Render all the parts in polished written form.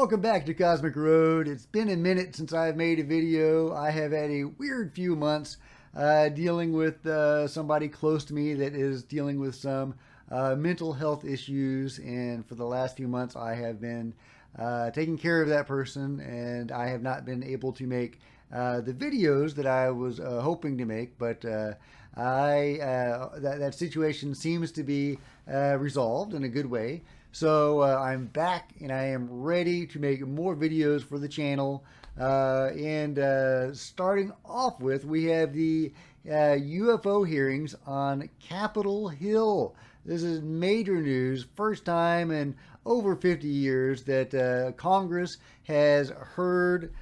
Welcome back to Cosmic Road. It's been a minute since I've made a video. I have had a weird few months dealing with somebody close to me that is dealing with some mental health issues, and for the last few months I have been taking care of that person, and I have not been able to make the videos that I was hoping to make, but that situation seems to be resolved in a good way. So I'm back and I am ready to make more videos for the channel. Starting off with, we have the UFO hearings on Capitol Hill. This is major news. First time in over 50 years that Congress has heard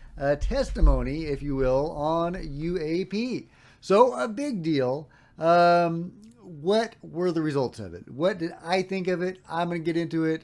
testimony, if you will, on UAP. So a big deal. What were the results of it? What did I think of it? I'm going to get into it.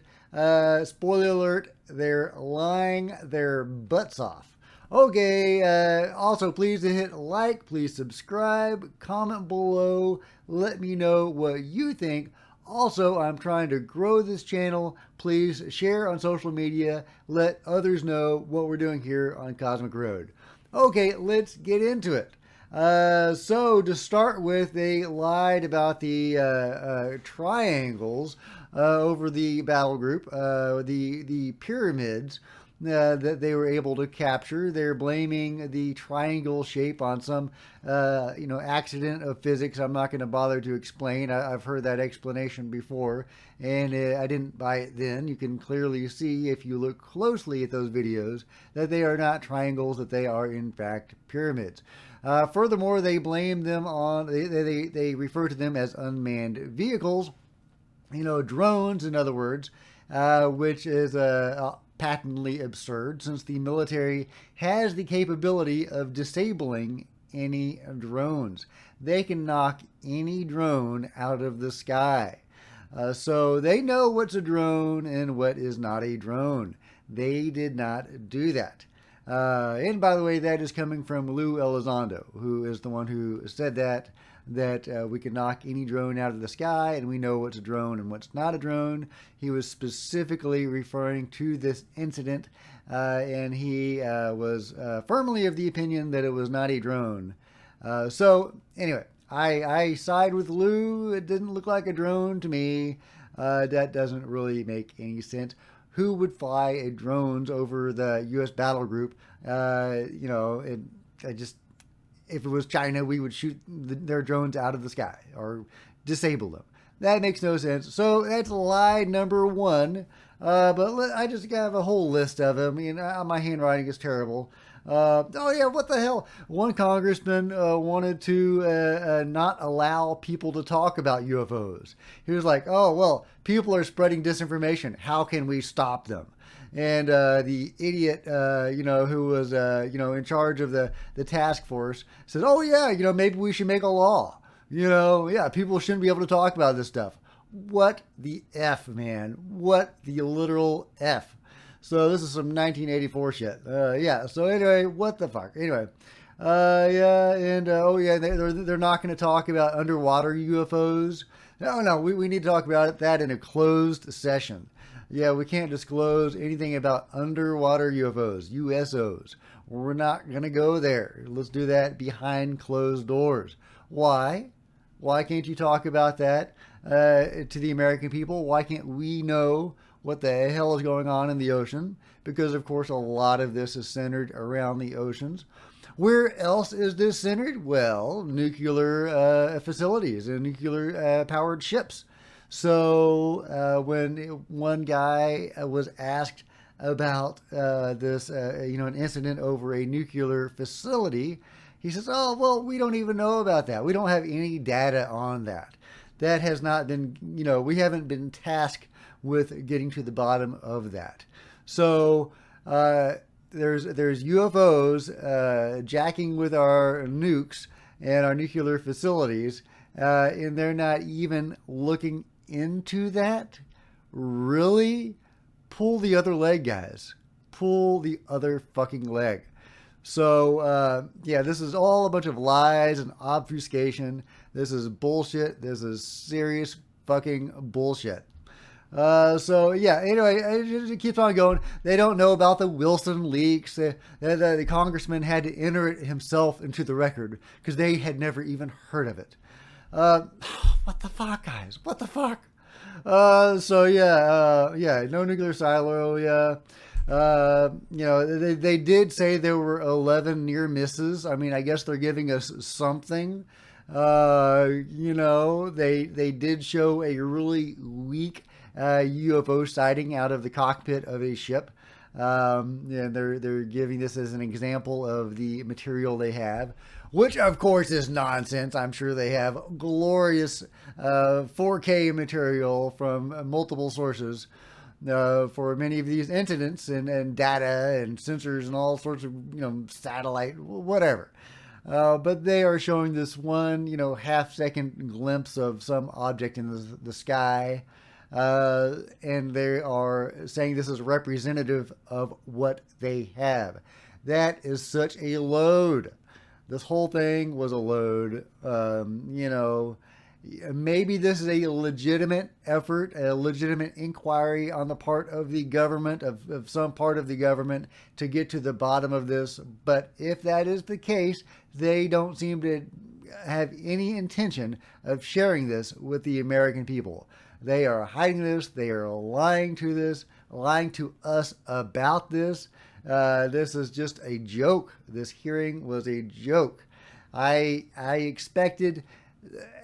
Spoiler alert, they're lying their butts off. Okay, also please hit like, please subscribe, comment below, let me know what you think. Also, I'm trying to grow this channel. Please share on social media, let others know what we're doing here on Cosmic Road. Okay, let's get into it. So to start with, they lied about the triangles over the battle group, the pyramids that they were able to capture. They're blaming the triangle shape on some accident of physics. I'm not going to bother to explain. I've heard that explanation before, and I didn't buy it then. You can clearly see if you look closely at those videos that they are not triangles, that they are in fact pyramids. Furthermore, they blame them on, they refer to them as unmanned vehicles, drones, in other words, which is patently absurd, since the military has the capability of disabling any drones. They can knock any drone out of the sky. So they know what's a drone and what is not a drone. They did not do that. And by the way, that is coming from Lou Elizondo, who is the one who said that we can knock any drone out of the sky, and we know what's a drone and what's not a drone. He was specifically referring to this incident, and he was firmly of the opinion that it was not a drone. So anyway, I side with Lou. It didn't look like a drone to me. That doesn't really make any sense. Who would fly drones over the U.S. battle group? If it was China, we would shoot their drones out of the sky or disable them. That makes no sense. So that's lie number one. But I just have a whole list of them. My handwriting is terrible. Oh yeah, what the hell? One congressman wanted to not allow people to talk about UFOs. He was like, oh, well, people are spreading disinformation. How can we stop them? And the idiot, who was, in charge of the task force said, oh yeah, maybe we should make a law. People shouldn't be able to talk about this stuff. What the F, man? What the literal F? So this is some 1984 shit. So anyway, what the fuck? Anyway, they're not going to talk about underwater UFOs. No, we need to talk about that in a closed session. Yeah, we can't disclose anything about underwater UFOs, USOs. We're not going to go there. Let's do that behind closed doors. Why? Why can't you talk about that to the American people? Why can't we know what the hell is going on in the ocean? Because, of course, a lot of this is centered around the oceans. Where else is this centered? Well, nuclear facilities and nuclear powered ships. So when one guy was asked about this, an incident over a nuclear facility, he says, oh, well, we don't even know about that. We don't have any data on that. That has not been, we haven't been tasked with getting to the bottom of that. So there's UFOs jacking with our nukes and our nuclear facilities, and they're not even looking into that. Really? Pull the other leg, guys. Pull the other fucking leg. So this is all a bunch of lies and obfuscation. This is bullshit. This is serious fucking bullshit. So yeah, anyway, it keeps on going. They don't know about the Wilson leaks. The congressman had to enter it himself into the record because they had never even heard of it. Uh, what the fuck, guys? What the fuck? So yeah, no nuclear silo. Yeah. They did say there were 11 near misses. I mean, I guess they're giving us something. They did show a really weak UFO sighting out of the cockpit of a ship. And they're giving this as an example of the material they have, which of course is nonsense. I'm sure they have glorious 4K material from multiple sources for many of these incidents and data and sensors and all sorts of satellite whatever. But they are showing this one, half-second glimpse of some object in the sky, and they are saying this is representative of what they have. That is such a load. This whole thing was a load. Maybe this is a legitimate effort, a legitimate inquiry on the part of the government, of some part of the government, to get to the bottom of this. But if that is the case, they don't seem to have any intention of sharing this with the American people. They are hiding this. They are lying to us about this. This is just a joke. This hearing was a joke. I expected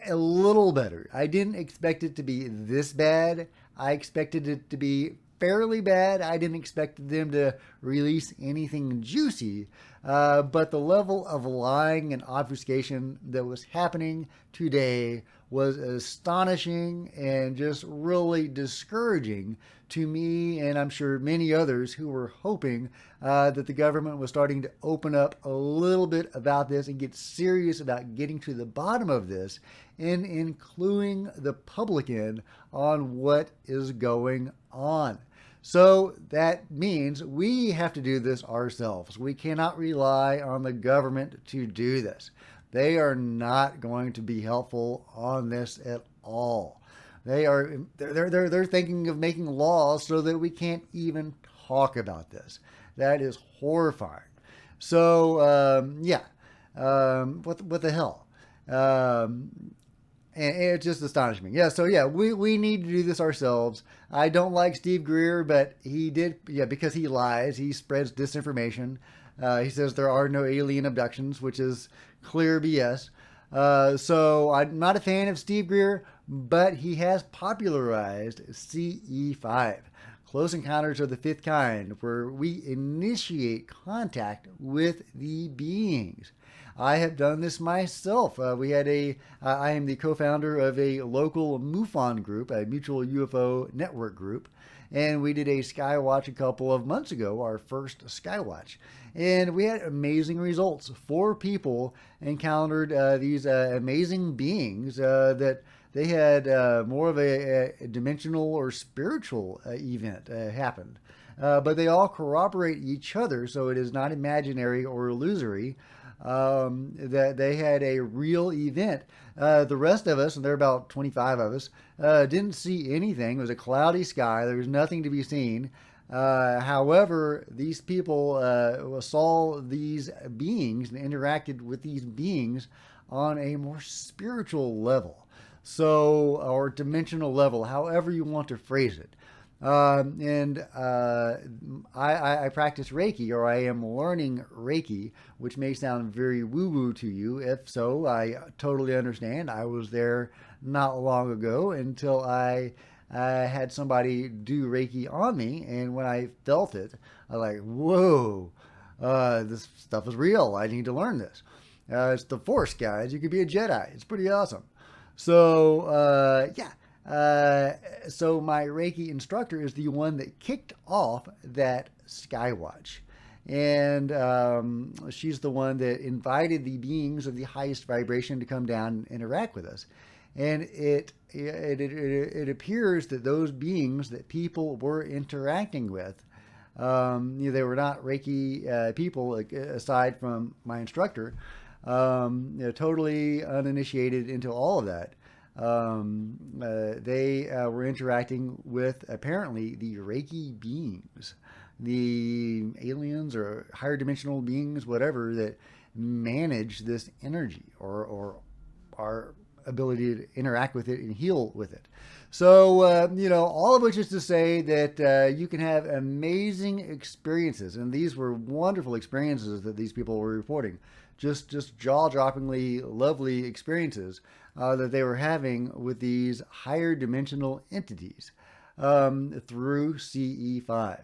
a little better. I didn't expect it to be this bad. I expected it to be fairly bad. I didn't expect them to release anything juicy. But the level of lying and obfuscation that was happening today was astonishing and just really discouraging to me, and I'm sure many others who were hoping that the government was starting to open up a little bit about this and get serious about getting to the bottom of this and including the public in on what is going on. So that means we have to do this ourselves. We cannot rely on the government to do this. They are not going to be helpful on this at all. They're thinking of making laws so that we can't even talk about this. That is horrifying. So what the hell? And it just astonished me. Yeah, so yeah, we need to do this ourselves. I don't like Steve Greer, but he did, because he lies. He spreads disinformation. He says there are no alien abductions, which is clear BS. So I'm not a fan of Steve Greer, but he has popularized CE5, Close Encounters of the Fifth Kind, where we initiate contact with the beings. I have done this myself. I am the co-founder of a local MUFON group, a mutual UFO network group, and we did a Skywatch a couple of months ago, our first Skywatch. And we had amazing results. 4 people encountered these amazing beings that they had more of a dimensional or spiritual event happened. But they all corroborate each other, so it is not imaginary or illusory. That they had a real event. The rest of us, and there are about 25 of us, didn't see anything. It was a cloudy sky. There was nothing to be seen. However, these people saw these beings and interacted with these beings on a more spiritual level, or dimensional level, however you want to phrase it. I practice Reiki, or I am learning Reiki, which may sound very woo-woo to you. If so, I totally understand. I was there not long ago until I had somebody do Reiki on me, and when I felt it, I was like, whoa, this stuff is real. I need to learn this. It's the Force, guys. You could be a Jedi. It's pretty awesome. So, so my Reiki instructor is the one that kicked off that Skywatch. And she's the one that invited the beings of the highest vibration to come down and interact with us. And it appears that those beings that people were interacting with, they were not Reiki people aside from my instructor, totally uninitiated into all of that. They were interacting with apparently the Reiki beings, the aliens or higher dimensional beings, whatever, that manage this energy or our ability to interact with it and heal with it. So, all of which is to say that you can have amazing experiences. And these were wonderful experiences that these people were reporting. Just jaw-droppingly lovely experiences that they were having with these higher dimensional entities through CE5.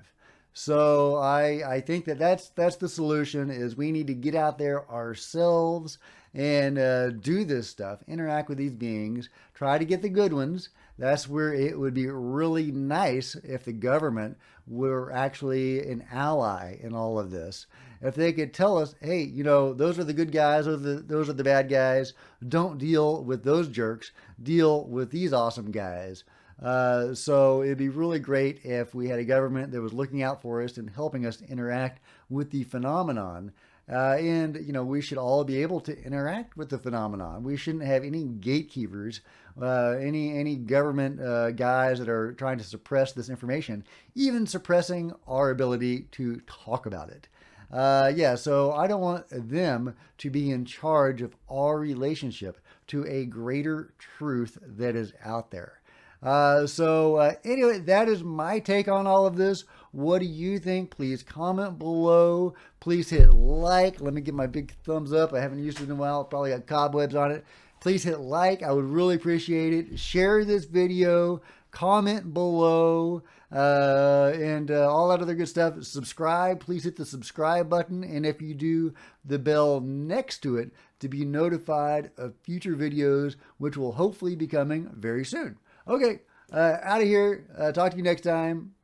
So I think that that's the solution is we need to get out there ourselves and do this stuff, interact with these beings, try to get the good ones. That's where it would be really nice if the government were actually an ally in all of this. If they could tell us, hey, those are the good guys, those are the bad guys. Don't deal with those jerks. Deal with these awesome guys. So it'd be really great if we had a government that was looking out for us and helping us interact with the phenomenon. We should all be able to interact with the phenomenon. We shouldn't have any gatekeepers, any government guys that are trying to suppress this information, even suppressing our ability to talk about it. So I don't want them to be in charge of our relationship to a greater truth that is out there. Anyway, that is my take on all of this. What do you think? Please comment below. Please hit like. Let me get my big thumbs up. I haven't used it in a while. Probably got cobwebs on it. Please hit like. I would really appreciate it. Share this video. Comment below. And all that other good stuff. Subscribe. Please hit the subscribe button. And if you do, the bell next to it to be notified of future videos, which will hopefully be coming very soon. Okay, out of here. Talk to you next time.